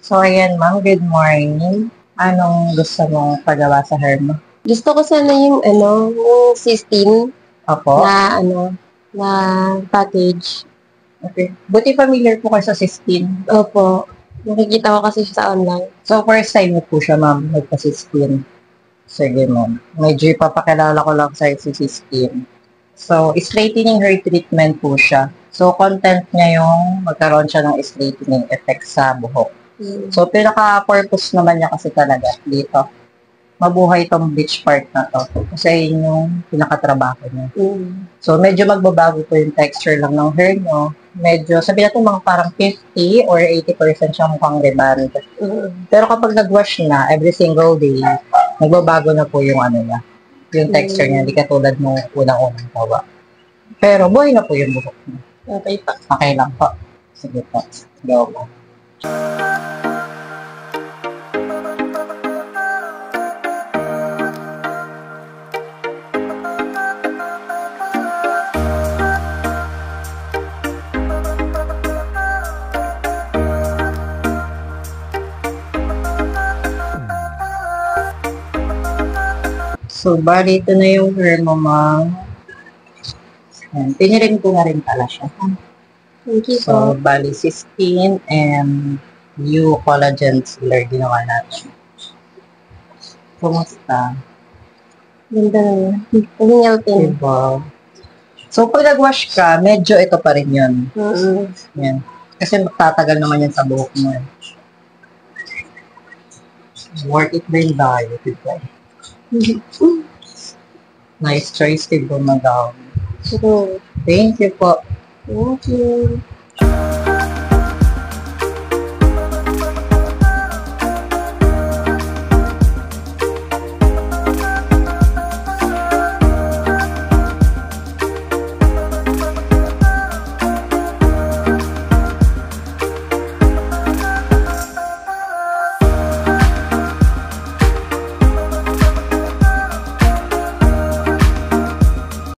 So, ayan, ma'am. Good morning. Anong gusto mong pagawa sa hair mo? Gusto ko sana yung yung Sistine Opo? na package. Okay. Buti familiar po kayo sa 16. Opo. Nakikita ko kasi siya sa online. So, first time mo po siya, ma'am, nagpa-16. Sige, ma'am. Medyo ipapakilala ko lang sa si 16. So, straightening hair treatment po siya. So, content niya yung magkaroon siya ng straightening effect sa buhok. So, pinaka-purpose naman niya kasi talaga dito. Mabuhay itong bleach part na to. Kasi yun yung pinakatrabaho niya. So, medyo magbabago po yung texture lang ng hair nyo. Medyo, sabi natin mga parang 50 or 80% siya mukhang reband. Pero kapag nag-wash na, every single day, nagbabago na po yung niya. Yung texture niya, hindi katulad nung unang-unang gawa. Pero buhay na po yung buhok niya. Okay pa. Okay lang po. Sige po. Go po. So, bali, ito na yung hair mo, ma'am. Pinirin ko na rin pala siya. Thank you So, po. bali, 16 and new collagen sealer ginawa natin. Kumusta? Ganda na. Pahingal pin. Diba? So, pag nag-wash ka, medyo ito pa rin yun. Yan. Kasi magtatagal naman yan sa buhok mo. Worth it ba yung diet? Nice choice, diba, madam? True. Thank you po. Thank you.